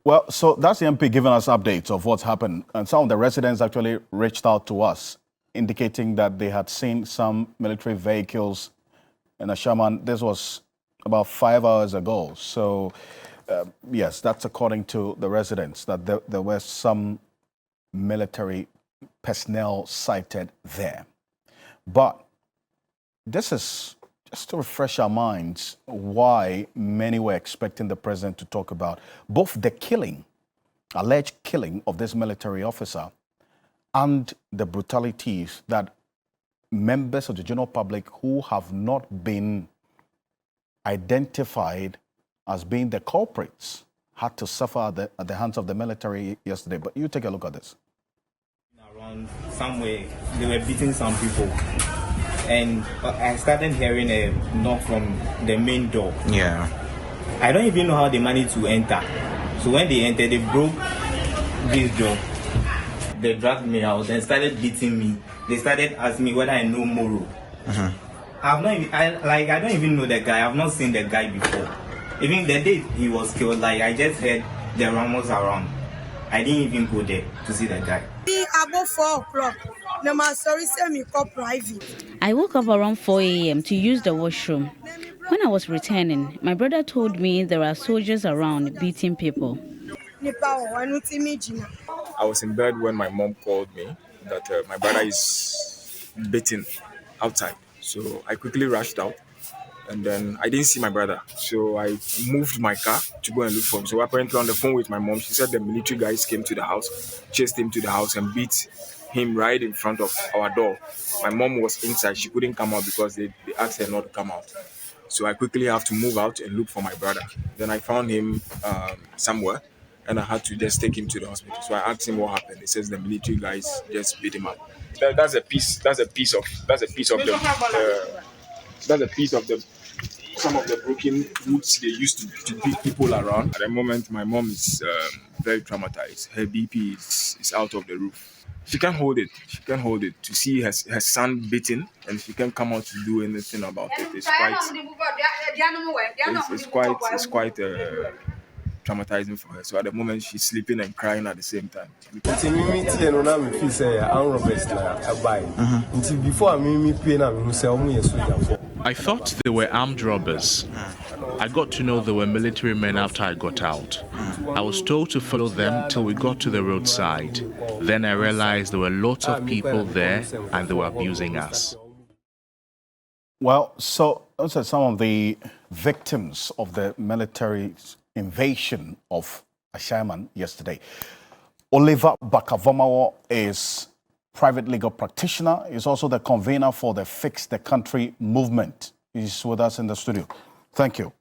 Well, so that's the MP giving us updates of what's happened. And some of the residents actually reached out to us, indicating that they had seen some military vehicles in Ashaiman. This was about 5 hours ago. So, yes, that's according to the residents, that there were some military personnel sighted there. But this is just to refresh our minds why many were expecting the president to talk about both the killing, alleged killing of this military officer, and the brutalities that members of the general public who have not been identified as being the culprits had to suffer at the hands of the military yesterday. But you take a look at this. Around somewhere, they were beating some people. And I started hearing a knock from the main door. Yeah. I don't even know how they managed to enter. So when they entered, they broke this door. They dragged me out and started beating me. They started asking me whether I know Moro. I don't even know the guy. I've not seen the guy before. Even the day he was killed, I just heard the rumors around. I didn't even go there to see the guy. About 4 o'clock. I woke up around 4 a.m. to use the washroom. When I was returning, my brother told me there are soldiers around beating people. I was in bed when my mom called me that my brother is beaten outside. So I quickly rushed out, and then I didn't see my brother. So I moved my car to go and look for him. So apparently on the phone with my mom, she said the military guys came to the house, chased him to the house and beat him right in front of our door. My mom was inside. She couldn't come out because they asked her not to come out. So I quickly have to move out and look for my brother. Then I found him somewhere, and I had to just take him to the hospital. So I asked him what happened. He says the military guys just beat him up. That's a piece of some of the broken woods they used to beat people around. At the moment, my mom is very traumatized. Her BP is out of the roof. She can't hold it. She can't hold it. To see her son beaten and she can't come out to do anything about it. It's quite traumatizing for her. So at the moment, she's sleeping and crying at the same time. I thought they were armed robbers. I got to know they were military men after I got out. I was told to follow them till we got to the roadside. Then I realized there were lots of people there and they were abusing us. Well, so those are some of the victims of the military invasion of Ashaiman yesterday. Oliver Vormawor is private legal practitioner. He's also the convener for the Fix the Country movement. He's with us in the studio. Thank you,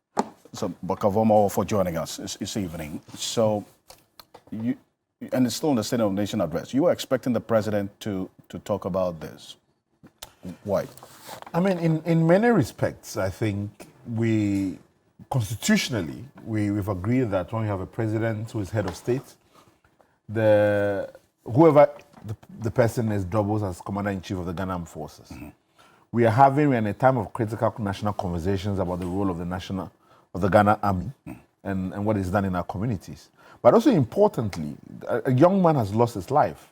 so Vormawor, for joining us this evening. So, and it's still in the State of the Nation address. You were expecting the president to talk about this. Why? I mean, in many respects, I think constitutionally, we've agreed that when you have a president who is head of state, whoever the person is doubles as commander-in-chief of the Ghana Armed Forces. We're in a time of critical national conversations about the role of the Ghana Army and what is done in our communities. But also importantly, a young man has lost his life.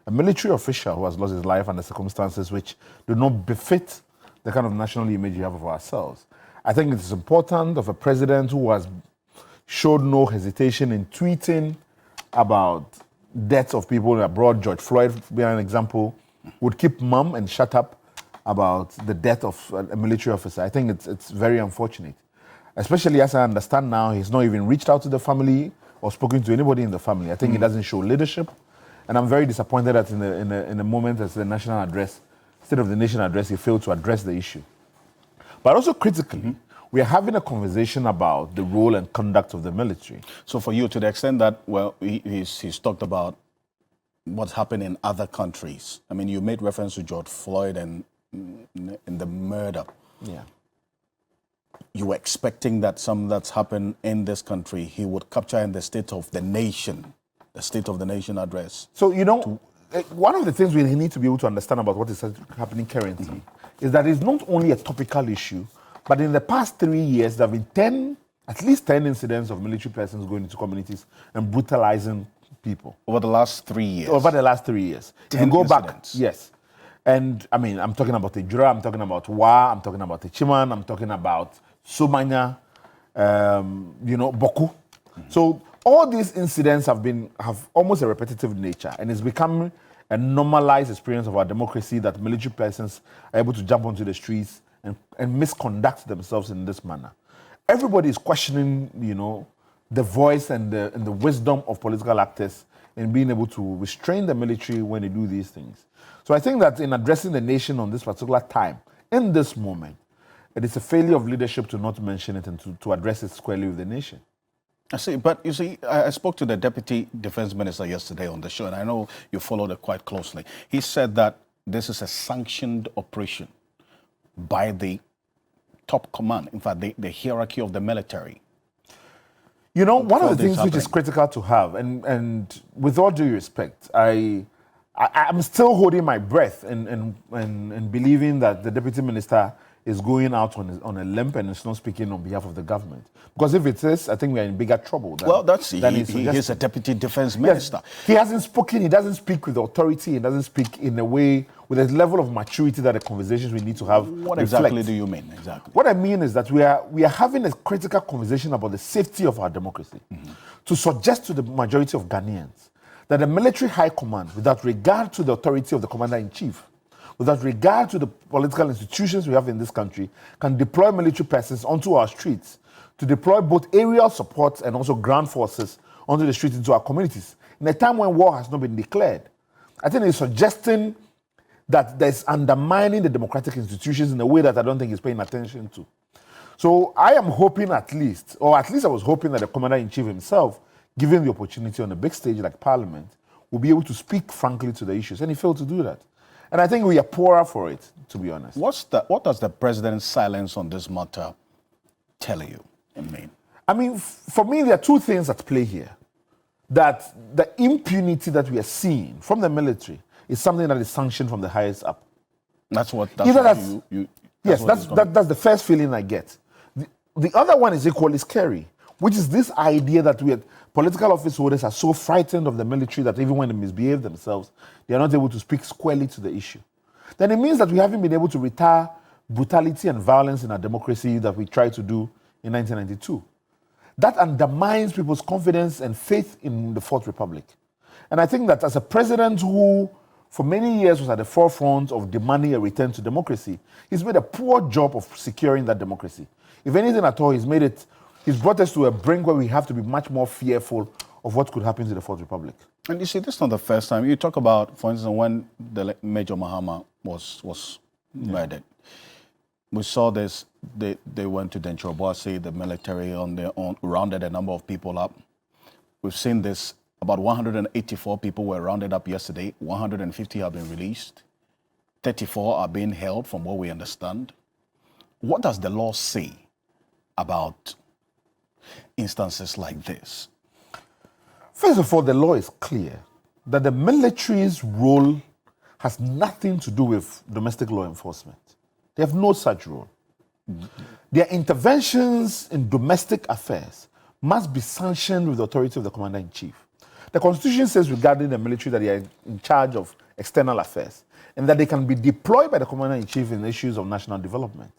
A military official who has lost his life under circumstances which do not befit the kind of national image we have of ourselves. I think it is important of a president who has showed no hesitation in tweeting about deaths of people abroad. George Floyd, being an example, would keep mum and shut up about the death of a military officer. I think it's very unfortunate. Especially as I understand now, he's not even reached out to the family or spoken to anybody in the family. I think he doesn't show leadership. And I'm very disappointed that in the moment as the national address, State of the Nation address, he failed to address the issue. But also critically, we are having a conversation about the role and conduct of the military. So for you, to the extent that, well, he's talked about what's happened in other countries. I mean, you made reference to George Floyd and the murder. Yeah. You were expecting that some that's happened in this country, he would capture in the State of the Nation, the State of the Nation address. So, one of the things we need to be able to understand about what is happening currently is that it's not only a topical issue, but in the past 3 years, there have been 10 at least 10 incidents of military persons going into communities and brutalizing people. Over the last 3 years. Over the last 3 years. If you 10 go incidents. back, yes. And I mean, I'm talking about Ejura, I'm talking about Wa, I'm talking about Ashaiman, I'm talking about Somanya, Boku. So all these incidents have almost a repetitive nature, and it's become a normalized experience of our democracy that military persons are able to jump onto the streets and misconduct themselves in this manner. Everybody is questioning, the voice and the wisdom of political actors in being able to restrain the military when they do these things. So I think that in addressing the nation on this particular time, in this moment, it is a failure of leadership to not mention it and to address it squarely with the nation. I see, but you see, I spoke to the Deputy Defense Minister yesterday on the show, and I know you followed it quite closely. He said that this is a sanctioned operation by the top command, in fact, the hierarchy of the military. One of the things which is critical to have, and with all due respect, I'm still holding my breath and believing that the Deputy Minister is going out on a limb and is not speaking on behalf of the government. Because if it is, I think we are in bigger trouble. He's a Deputy Defense Minister. Yes, he hasn't spoken, he doesn't speak with authority, he doesn't speak in a way, with a level of maturity that the conversations we need to have What exactly do you mean, exactly? What I mean is that we are having a critical conversation about the safety of our democracy to suggest to the majority of Ghanaians that the military high command, without regard to the authority of the commander-in-chief, without regard to the political institutions we have in this country, can deploy military persons onto our streets to deploy both aerial support and also ground forces onto the streets into our communities in a time when war has not been declared. I think it's suggesting that there's undermining the democratic institutions in a way that I don't think he's paying attention to. So I am hoping at least I was hoping that the commander-in-chief himself, given the opportunity on a big stage like Parliament, will be able to speak frankly to the issues, and he failed to do that. And I think we are poorer for it, to be honest. What does the president's silence on this matter tell you? For me, there are two things at play here. That the impunity that we are seeing from the military is something that is sanctioned from the highest up. That's the first feeling I get. The other one is equally scary, which is this idea that political office holders are so frightened of the military that even when they misbehave themselves, they are not able to speak squarely to the issue. Then it means that we haven't been able to retire brutality and violence in our democracy that we tried to do in 1992. That undermines people's confidence and faith in the Fourth Republic. And I think that as a president who for many years was at the forefront of demanding a return to democracy, he's made a poor job of securing that democracy. If anything at all, he's brought us to a brink where we have to be much more fearful of what could happen to the Fourth Republic. And you see, this is not the first time. You talk about, for instance, when the Major Mahama was murdered. We saw this, they went to Denchorobasi, the military on their own, rounded a number of people up. We've seen this, about 184 people were rounded up yesterday, 150 have been released, 34 are being held from what we understand. What does the law say about instances like this? First of all, the law is clear that the military's role has nothing to do with domestic law enforcement. They have no such role. Their interventions in domestic affairs must be sanctioned with the authority of the commander-in-chief. The Constitution says regarding the military that they are in charge of external affairs and that they can be deployed by the commander-in-chief in issues of national development.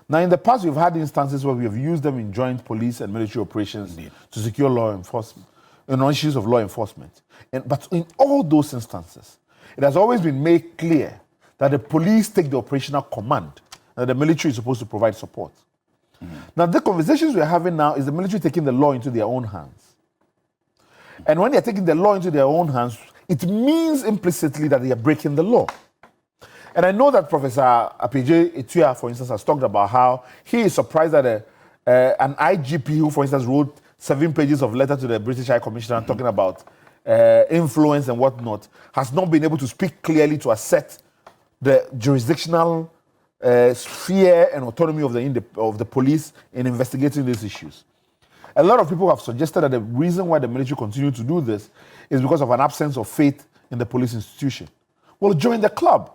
Now, in the past, we've had instances where we have used them in joint police and military operations to secure law enforcement, on issues of law enforcement. But in all those instances, it has always been made clear that the police take the operational command, and the military is supposed to provide support. Now, the conversations we're having now is the military taking the law into their own hands. And when they're taking the law into their own hands, it means implicitly that they are breaking the law. And I know that Professor Apj Etua, for instance, has talked about how he is surprised that an IGP who, for instance, wrote 7 pages of letter to the British High Commissioner talking about influence and whatnot, has not been able to speak clearly to assert the jurisdictional sphere and autonomy of the police in investigating these issues. A lot of people have suggested that the reason why the military continue to do this is because of an absence of faith in the police institution. Well, join the club.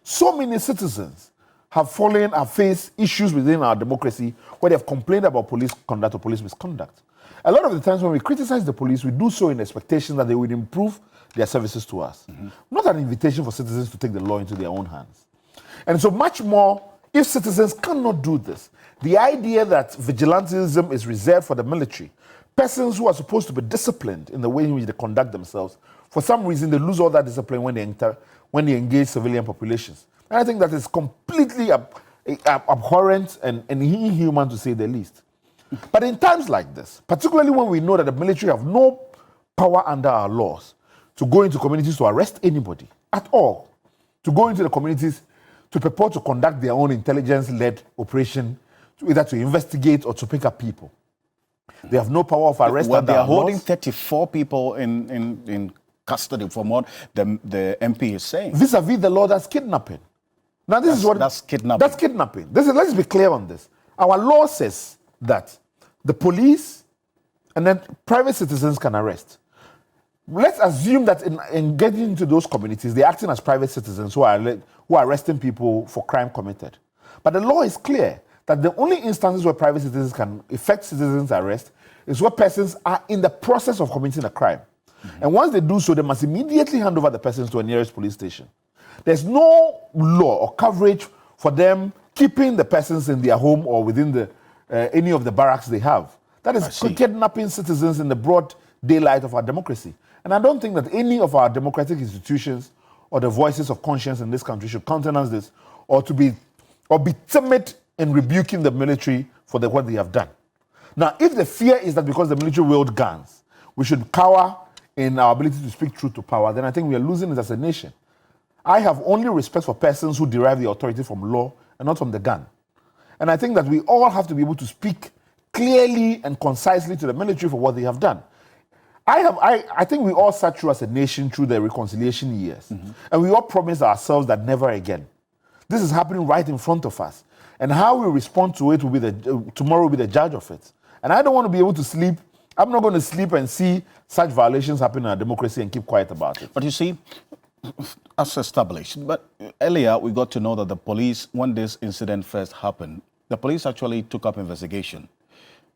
So many citizens have faced issues within our democracy where they have complained about police conduct or police misconduct. A lot of the times when we criticize the police, we do so in expectation that they will improve their services to us. Not an invitation for citizens to take the law into their own hands. And so much more, if citizens cannot do this, the idea that vigilantism is reserved for the military, persons who are supposed to be disciplined in the way in which they conduct themselves, for some reason they lose all that discipline when they engage civilian populations. And I think that is completely abhorrent and inhuman, to say the least. But in times like this, particularly when we know that the military have no power under our laws to go into communities to arrest anybody at all, to go into the communities to purport to conduct their own intelligence-led operation, either to investigate or to pick up people. They have no power of arrest. Well, under they are our holding laws. 34 people in custody from what the MP is saying. Vis-a-vis the law, that's kidnapping. Now, That's kidnapping. That's kidnapping. Let's be clear on this. Our law says that the police and then private citizens can arrest. Let's assume that in getting into those communities, they're acting as private citizens who are arresting people for crime committed. But the law is clear that the only instances where private citizens can effect citizens' arrest is where persons are in the process of committing a crime. And once they do so, they must immediately hand over the persons to a nearest police station. There's no law or coverage for them keeping the persons in their home or within any of the barracks they have. That is kidnapping citizens in the broad daylight of our democracy. And I don't think that any of our democratic institutions or the voices of conscience in this country should countenance this or be timid in rebuking the military for what they have done. Now, if the fear is that because the military wield guns, we should cower in our ability to speak truth to power, then I think we are losing it as a nation. I have only respect for persons who derive the authority from law and not from the gun. And I think that we all have to be able to speak clearly and concisely to the military for what they have done. I think we all sat through as a nation through the reconciliation years. And we all promised ourselves that never again. This is happening right in front of us. And how we respond to it will be tomorrow will be the judge of it. And I don't want to be able to sleep. I'm not going to sleep and see such violations happen in our democracy and keep quiet about it. But you see, as established, but earlier we got to know that the police, when this incident first happened, the police actually took up investigation.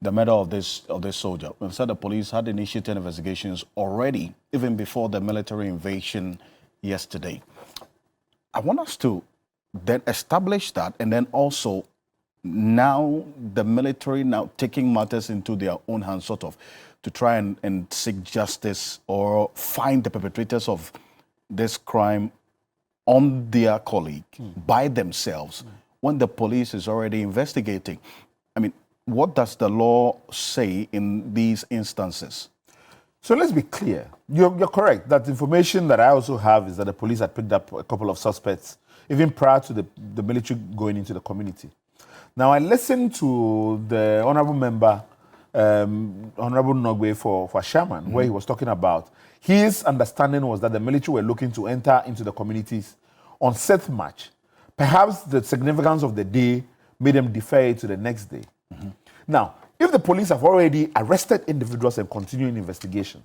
The murder of this soldier. And said the police had initiated investigations already, even before the military invasion yesterday. I want us to then establish that, and then also now the military now taking matters into their own hands, sort of, to try and seek justice or find the perpetrators of this crime on their colleague by themselves when the police is already investigating. I mean, what does the law say in these instances? So let's be clear. You're correct. That information that I also have is that the police had picked up a couple of suspects even prior to the military going into the community. Now, I listened to the honorable member, Honorable Nogwe for Ashaiman, where he was talking about his understanding was that the military were looking to enter into the communities on 7th March. Perhaps the significance of the day made them defer it to the next day. Now, if the police have already arrested individuals and continuing investigations,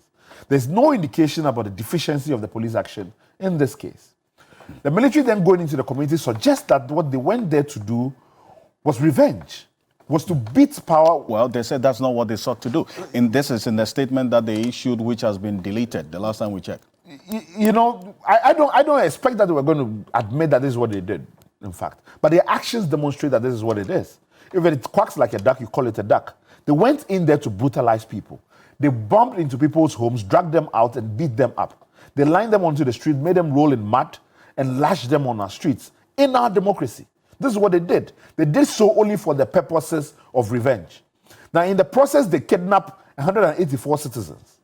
there's no indication about the deficiency of the police action in this case. The military then going into the community suggests that what they went there to do was revenge, was to beat power. Well, they said that's not what they sought to do. This is in the statement that they issued, which has been deleted the last time we checked. You know, I don't expect that they were going to admit that this is what they did, in fact. But their actions demonstrate that this is what it is. If it quacks like a duck, you call it a duck. They went in there to brutalize people. They bumped into people's homes, dragged them out, and beat them up. They lined them onto the street, made them roll in mud, and lashed them on our streets in our democracy. This is what they did. They did so only for the purposes of revenge. Now, in the process, they kidnapped 184 citizens.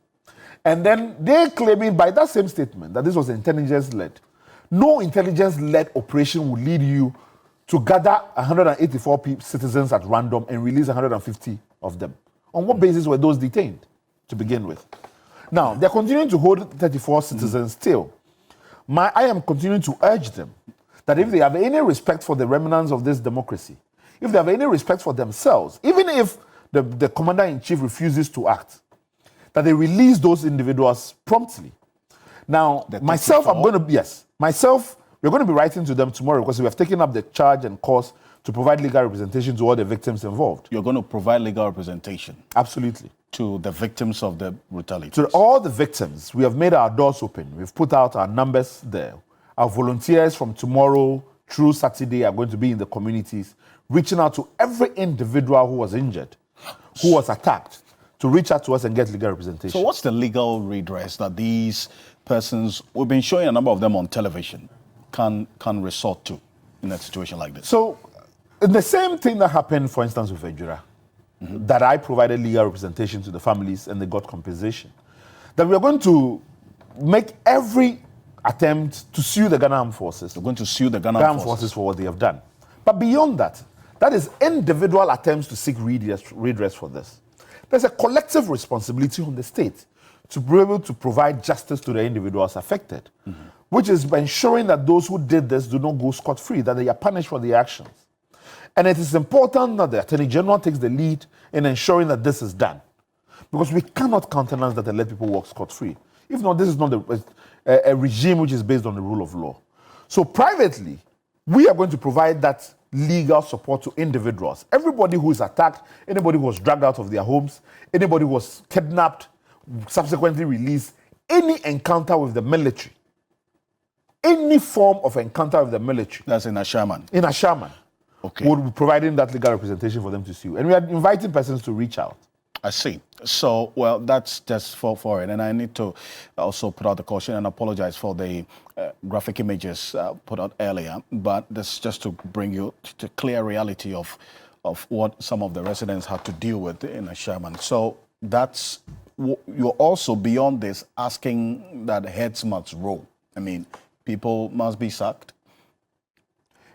And then they claiming by that same statement that this was intelligence-led. No intelligence-led operation would lead you to gather 184 citizens at random and release 150 of them. On what basis were those detained to begin with? Now, they're continuing to hold 34 citizens still. I am continuing to urge them that if they have any respect for the remnants of this democracy, if they have any respect for themselves, even if the commander-in-chief refuses to act, that they release those individuals promptly. Now, myself, I'm going to, yes, myself, We're going to be writing to them tomorrow because we have taken up the charge and cause to provide legal representation to all the victims involved. You're going to provide legal representation? Absolutely. To the victims of the brutality? To all the victims. We have made our doors open. We've put out our numbers there. Our volunteers from tomorrow through Saturday are going to be in the communities, reaching out to every individual who was injured, who was attacked, to reach out to us and get legal representation. So what's the legal redress that these persons, we've been showing a number of them on television, can resort to in a situation like this? So the same thing that happened, for instance, with Ejura, that I provided legal representation to the families and they got compensation, that we are going to make every attempt to sue the Ghana Armed Forces. We're going to sue the Ghana Armed Forces for what they have done. But beyond that, that is individual attempts to seek redress for this. There's a collective responsibility on the state to be able to provide justice to the individuals affected, which is by ensuring that those who did this do not go scot-free, that they are punished for their actions. And it is important that the Attorney General takes the lead in ensuring that this is done. Because we cannot countenance that and let people walk scot-free. If not, this is not a regime which is based on the rule of law. So privately, we are going to provide that legal support to individuals. Everybody who is attacked, anybody who was dragged out of their homes, anybody who was kidnapped, subsequently released, any encounter with the military, any form of encounter with the military. That's in Ashaiman. In Ashaiman. Okay. We'll be providing that legal representation for them to sue. And we are inviting persons to reach out. I see. So, well, that's just for it. And I need to also put out the caution and apologize for the graphic images put out earlier. But this is just to bring you to clear reality of what some of the residents had to deal with in Ashaiman. So that's, you're also beyond this asking that heads must roll. I mean, people must be sacked.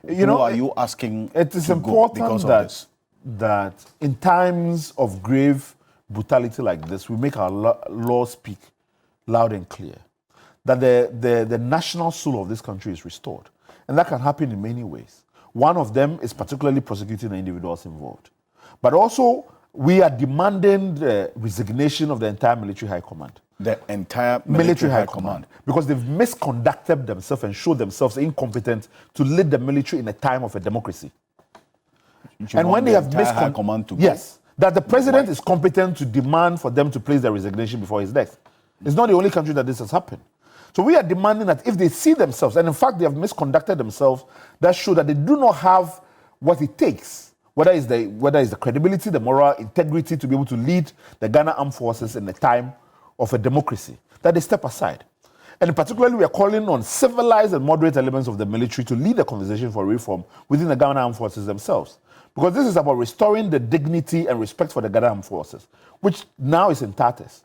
You know, who are you asking? It is important that in times of grave brutality like this, we make our law speak loud and clear. That the national soul of this country is restored. And that can happen in many ways. One of them is particularly prosecuting the individuals involved. But also, we are demanding the resignation of the entire military high command. The entire military high command. Because they've misconducted themselves and showed themselves incompetent to lead the military in a time of a democracy. And when they have misconducted, yes, that the president is competent to demand for them to place their resignation before his death. It's not the only country that this has happened. So we are demanding that if they see themselves, and in fact they have misconducted themselves, that show that they do not have what it takes, whether it's the credibility, the moral integrity to be able to lead the Ghana Armed Forces in a time of a democracy, that they step aside. And particularly, we are calling on civilized and moderate elements of the military to lead the conversation for reform within the Ghana Armed Forces themselves. Because this is about restoring the dignity and respect for the Ghana Armed Forces, which now is in tatters.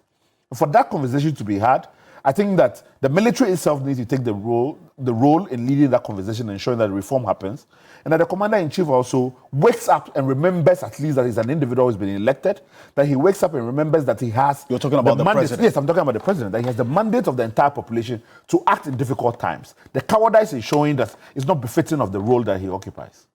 For that conversation to be had, I think that the military itself needs to take the role in leading that conversation and ensuring that reform happens. And that the commander-in-chief also wakes up and remembers at least that he's an individual who's been elected, that he wakes up and remembers that he has... You're talking about the president? Yes, I'm talking about the president, that he has the mandate of the entire population to act in difficult times. The cowardice is showing that it's not befitting of the role that he occupies.